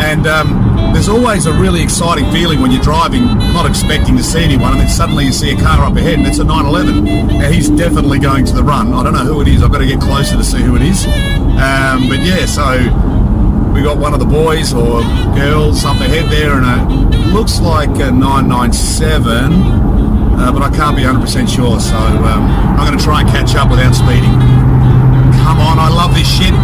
And there's always a really exciting feeling when you're driving, not expecting to see anyone, and then suddenly you see a car up ahead and it's a 911. Now he's definitely going to the run. I don't know who it is. I've got to get closer to see who it is. But yeah, so we got one of the boys or girls up ahead there, and it looks like a 997, but I can't be 100% sure. So I'm going to try and catch up without speeding. Come on, I love this shit.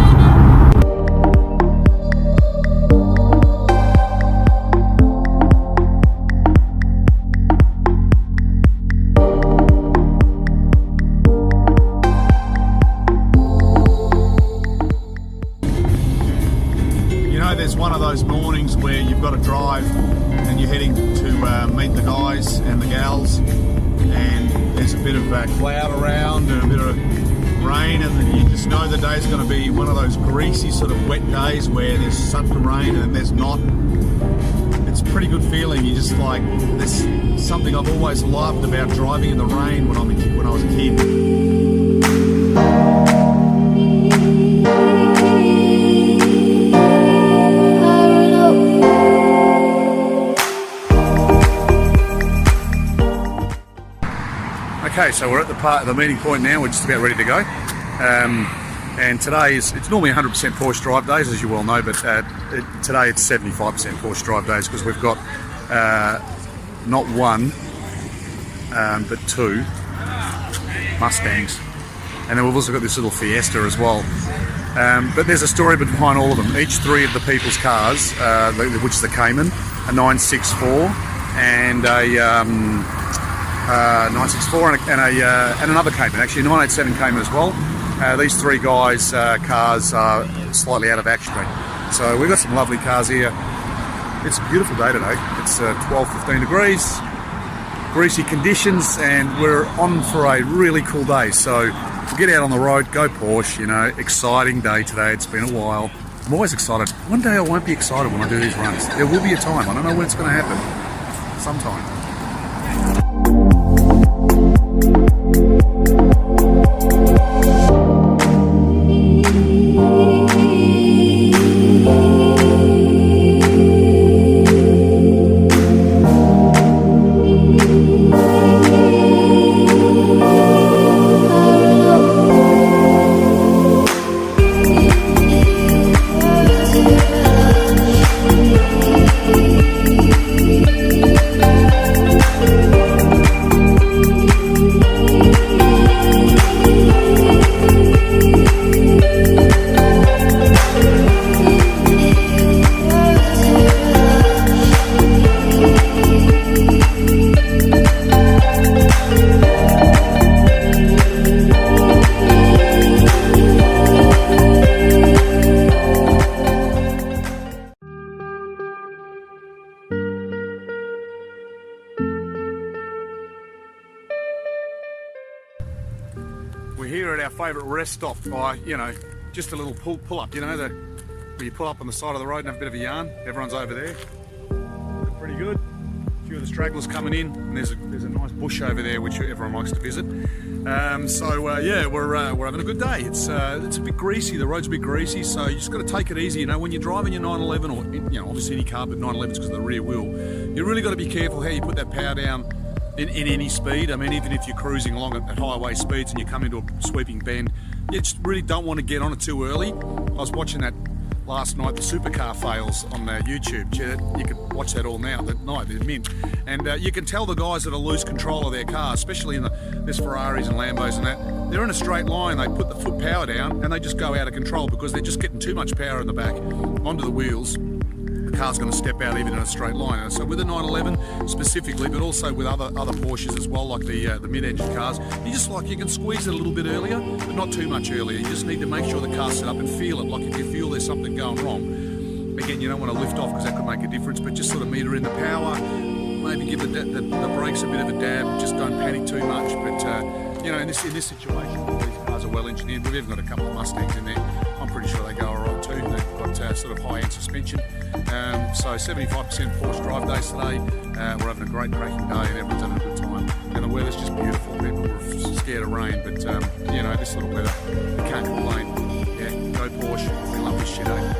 There's one of those mornings where you've got to drive and you're heading to meet the guys and the gals, and there's a bit of cloud around and a bit of rain, and then you just know the day's going to be one of those greasy sort of wet days where there's sun and rain and there's not. It's a pretty good feeling. You just like, there's something I've always loved about driving in the rain when I was a kid. Okay, so we're at the meeting point now. We're just about ready to go. And today it's normally 100% Porsche drive days, as you well know, but today it's 75% Porsche drive days because we've got not one, but two Mustangs. And then we've also got this little Fiesta as well. But there's a story behind all of them. Each three of the people's cars, which is a Cayman, a 964, and a 964 and another Cayman, actually a 987 Cayman as well. These three guys' cars are slightly out of action. So we've got some lovely cars here. It's a beautiful day today. It's 12, 15 degrees, greasy conditions, and we're on for a really cool day. So we'll get out on the road, go Porsche, you know, exciting day today. It's been a while. I'm always excited. One day I won't be excited when I do these runs. There will be a time. I don't know when it's going to happen. Sometime. We're here at our favourite rest stop by, you know, just a little pull up, you know, where you pull up on the side of the road and have a bit of a yarn. Everyone's over there. Pretty good. A few of the stragglers coming in, and there's a nice bush over there which everyone likes to visit. Yeah, we're having a good day. It's a bit greasy. The road's a bit greasy, so you just got to take it easy. You know, when you're driving your 911 or, you know, obviously any car, but 911s because of the rear wheel, you really got to be careful how you put that power down. In any speed. I mean, even if you're cruising along at highway speeds and you come into a sweeping bend, you just really don't want to get on it too early. I was watching that last night, the supercar fails on YouTube. You can watch that all now at night, they're mint. And you can tell the guys that are lose control of their car, especially in there's Ferraris and Lambos and that, they're in a straight line, they put the foot power down and they just go out of control because they're just getting too much power in the back onto the wheels. The car's going to step out even in a straight line. And so with the 911 specifically, but also with other Porsches as well, like the mid-engine cars, you can squeeze it a little bit earlier, but not too much earlier. You just need to make sure the car's set up and feel it. Like if you feel there's something going wrong, again, you don't want to lift off because that could make a difference, but just sort of meter in the power, maybe give the brakes a bit of a dab, just don't panic too much. But you know, in this situation, these cars are well engineered. We've even got a couple of Mustangs in there. I'm pretty sure they go all right too. They've got sort of high-end suspension. So 75% Porsche drive days today. We're having a great cracking day and everyone's having a good time. And the weather's just beautiful. People were scared of rain, but you know, this little weather, you can't complain. Yeah, go Porsche. We love this shit, eh?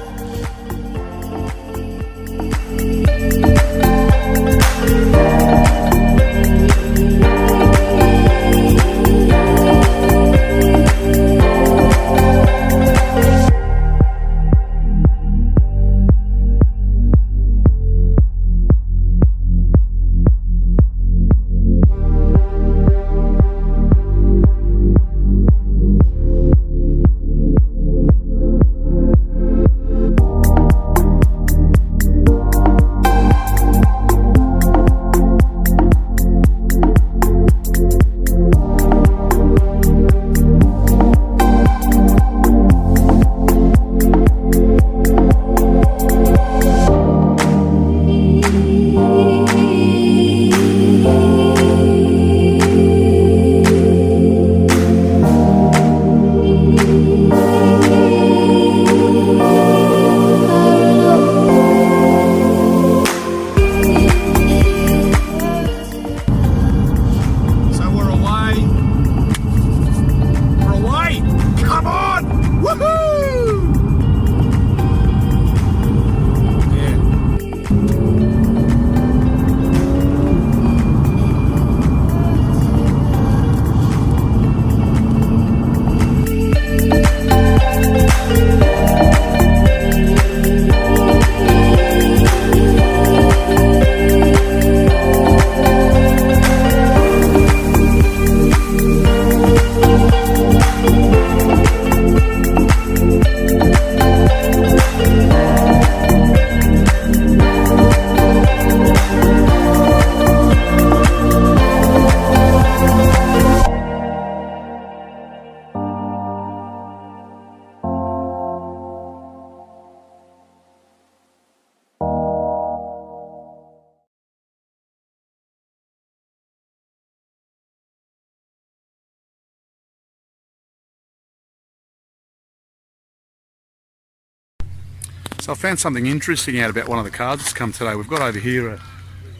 So I found something interesting out about one of the cars that's come today. We've got over here a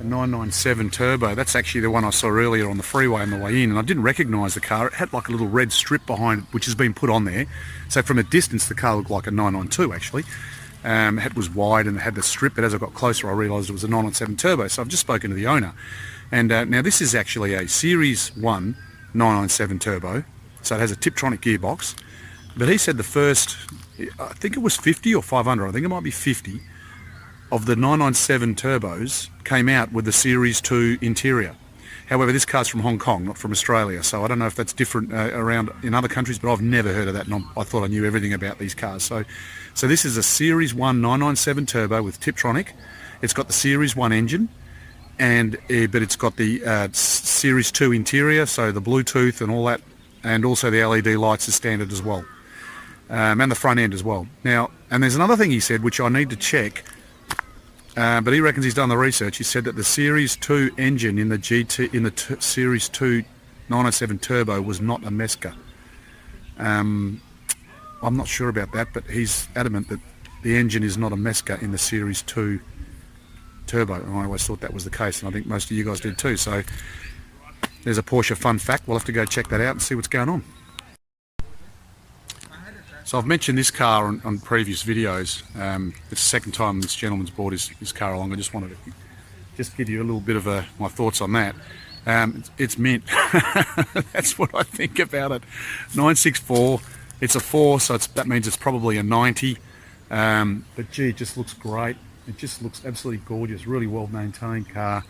997 Turbo. That's actually the one I saw earlier on the freeway on the way in, and I didn't recognise the car. It had like a little red strip behind it, which has been put on there. So from a distance, the car looked like a 992 actually. It was wide and it had the strip, but as I got closer, I realised it was a 997 Turbo. So I've just spoken to the owner, and now this is actually a Series 1 997 Turbo. So it has a Tiptronic gearbox, but he said the first, I think it was 50 or 500, I think it might be 50, of the 997 Turbos came out with the Series 2 interior. However, this car's from Hong Kong, not from Australia, so I don't know if that's different around in other countries, but I've never heard of that, and I thought I knew everything about these cars. So this is a Series 1 997 Turbo with Tiptronic. It's got the Series 1 engine, but it's got the Series 2 interior, so the Bluetooth and all that, and also the LED lights is standard as well, and the front end as well. Now, and there's another thing he said, which I need to check, but he reckons he's done the research. He said that the Series 2 engine in the Series 2 997 Turbo was not a Mesca. I'm not sure about that, but he's adamant that the engine is not a Mesca in the Series 2 Turbo, and I always thought that was the case, and I think most of you guys did too. So there's a Porsche fun fact. We'll have to go check that out and see what's going on. So I've mentioned this car on previous videos. It's the second time this gentleman's brought his car along. I just wanted to just give you a little bit of my thoughts on that. It's mint. That's what I think about it. 964. It's a 4, so that means it's probably a 90. But gee, it just looks great. It just looks absolutely gorgeous. Really well maintained car.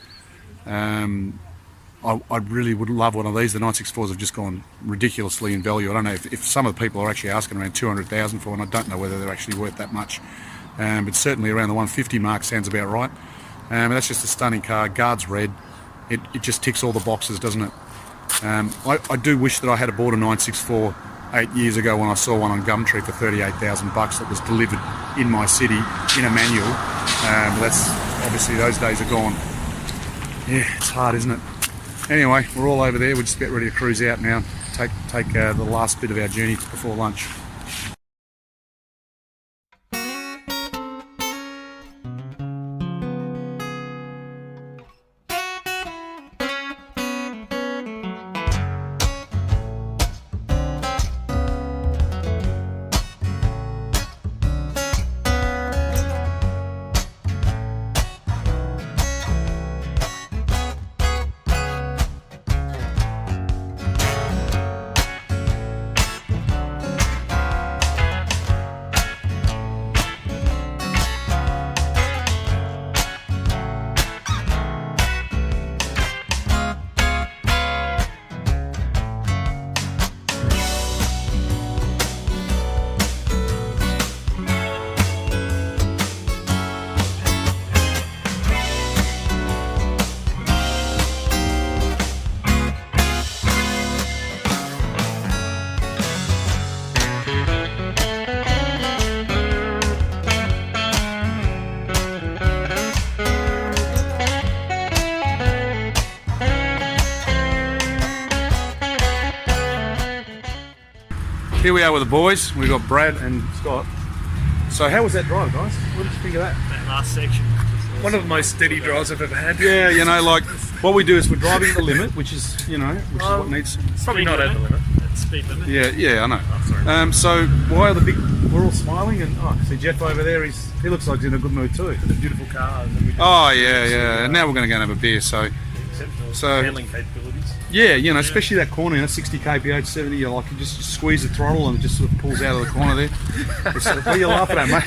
I really would love one of these. The 964s have just gone ridiculously in value. I don't know if some of the people are actually asking around 200,000 for one. I don't know whether they're actually worth that much. But certainly around the 150 mark sounds about right. That's just a stunning car. Guards red. It just ticks all the boxes, doesn't it? I do wish that I had bought a 964 8 years ago when I saw one on Gumtree for 38,000 bucks that was delivered in my city in a manual. That's obviously those days are gone. Yeah, it's hard, isn't it? Anyway, we're all over there. We're just about ready to cruise out now. Take the last bit of our journey before lunch. Here we are with the boys. We've got Brad and Scott. So how was that drive, guys? What did you think of that? That last section. One of the most steady drives I've ever had. Yeah, you know, like what we do is we're driving at the limit, which is, you know, which is what needs. Probably not at the limit. At speed limit. Yeah, I know. Oh, sorry. So why are the big? We're all smiling, and see Jeff over there. He looks like he's in a good mood too. The beautiful cars. And Oh yeah. And now we're going to go and have a beer. So handling capabilities. yeah, you know, especially that corner, you know, 60 kph, 70. You like you just squeeze the throttle and it just sort of pulls out of the corner there. What are you laughing at, mate?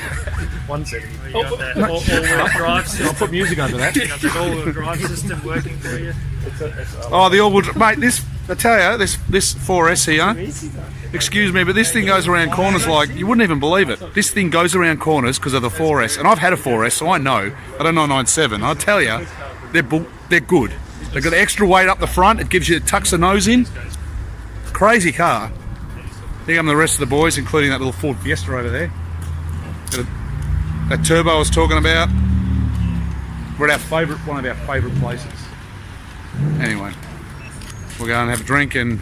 170. You got that all-wheel drive system. I'll put music over that. You got the all-wheel drive system working for you. Oh, the all-wheel, mate. I tell you, this 4S here. Excuse me, but this thing goes around corners like you wouldn't even believe it. This thing goes around corners because of the 4S, and I've had a 4S, so I know. I don't know 997. I tell you, they're good. They've got extra weight up the front. It tucks the nose in. Crazy car. Here come the rest of the boys, including that little Ford Fiesta over there. That turbo I was talking about. We're at one of our favourite places. Anyway, we'll go and have a drink, and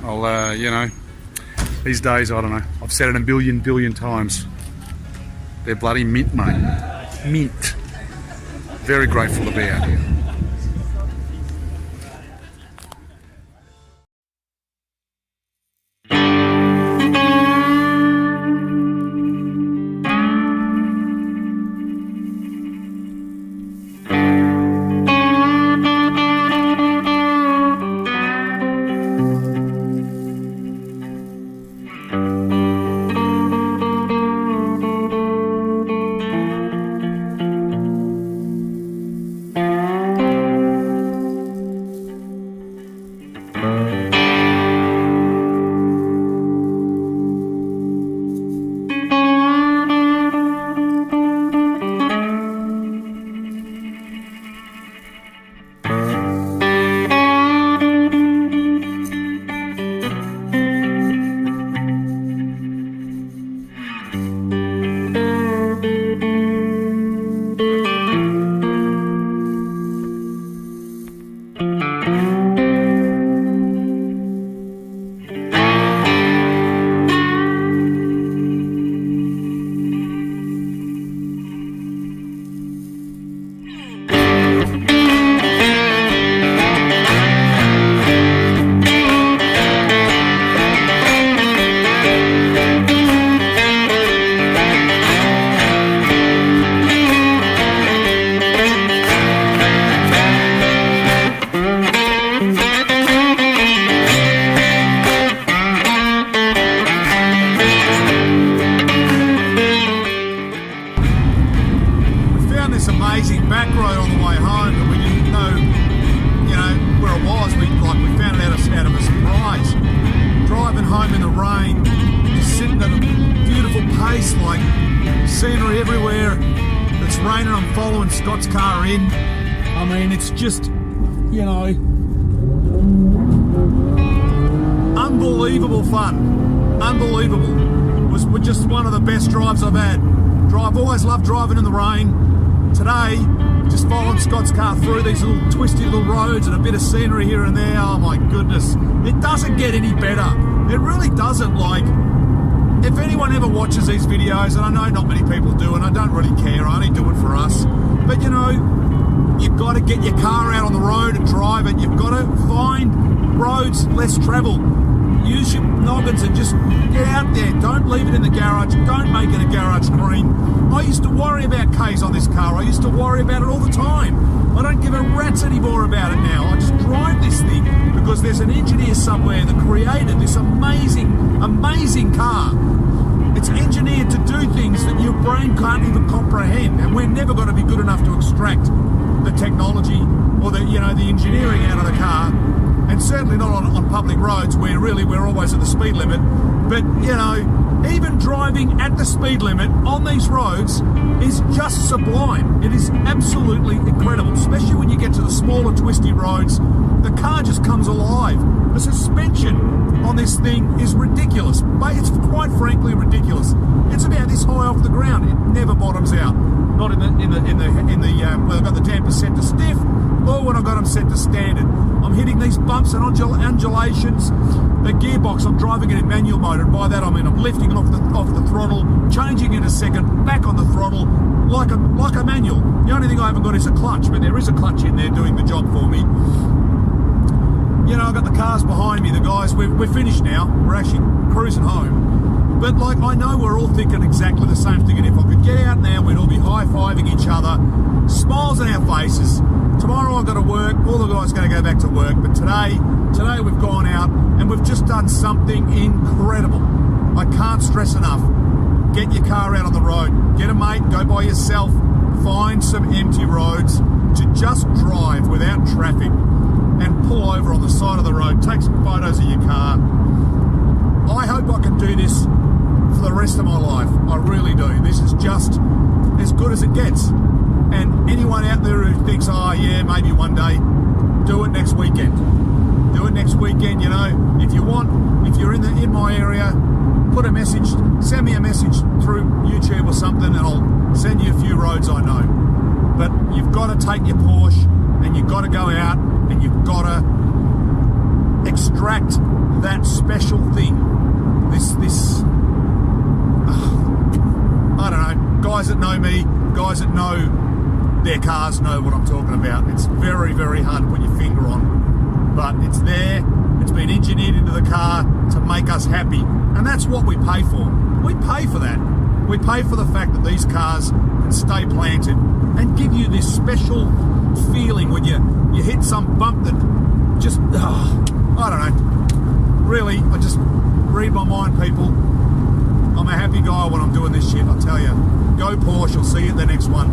I'll, you know, these days, I don't know. I've said it a billion times. They're bloody mint, mate. Mint. Very grateful to be out here. Scenery everywhere. It's raining, I'm following Scott's car in. I mean, it's just, you know, unbelievable fun. Unbelievable. Was just one of the best drives I've had. I've always loved driving in the rain. Today, just following Scott's car through these little twisty little roads and a bit of scenery here and there. Oh my goodness. It doesn't get any better. It really doesn't. Like, if anyone ever watches these videos, and I know not many people do, and I don't really care, I only do it for us, but you know, you've got to get your car out on the road and drive it. You've got to find roads less travelled. Use your noggins and just get out there. Don't leave it in the garage. Don't make it a garage screen. I used to worry about K's on this car. I used to worry about it all the time. I don't give a rat's anymore about it now. I just drive this thing because there's an engineer somewhere that created this amazing, amazing car. It's engineered to do things that your brain can't even comprehend, and we're never going to be good enough to extract the technology or the, you know, the engineering out of the car, and certainly not on public roads where really we're always at the speed limit. But you know, even driving at the speed limit on these roads is just sublime. It is absolutely incredible, especially when you get to the smaller twisty roads. The car just comes alive. The suspension on this thing is ridiculous, but it's quite frankly ridiculous. It's about this high off the ground. It never bottoms out. Not in the when I've got the damper set to stiff, or when I've got them set to standard. I'm hitting these bumps and undulations. The gearbox, I'm driving it in manual mode, and by that I mean I'm lifting it off the throttle, changing in a second, back on the throttle, like a manual. The only thing I haven't got is a clutch, but there is a clutch in there doing the job for me. You know, I've got the cars behind me, the guys, we're finished now. We're actually cruising home. But like, I know we're all thinking exactly the same thing, and if I could get out now, we'd all be high-fiving each other, smiles on our faces. Tomorrow I've got to work, all the guys are going to go back to work, but today we've gone out and we've just done something incredible. I can't stress enough. Get your car out on the road. Get a mate, go by yourself, find some empty roads to just drive without traffic and pull over on the side of the road, take some photos of your car. I hope I can do this for the rest of my life. I really do. This is just as good as it gets. And anyone out there who thinks, oh yeah, maybe one day, do it next weekend. Do it next weekend, you know. If you want, if you're in my area, put a message, send me a message through YouTube or something, and I'll send you a few roads I know. But you've got to take your Porsche and you've got to go out and you've got to extract that special thing. I don't know, guys. that know me, guys that know their cars know what I'm talking about. It's very, very hard to put your finger on, but it's there. It's been engineered into the car to make us happy, and that's what we pay for. We pay for that. We pay for the fact that these cars can stay planted and give you this special feeling when you hit some bump that just, I don't know. Really, I just read my mind, people. I'm a happy guy when I'm doing this shit, I tell you. Go Porsche, I'll see you at the next one.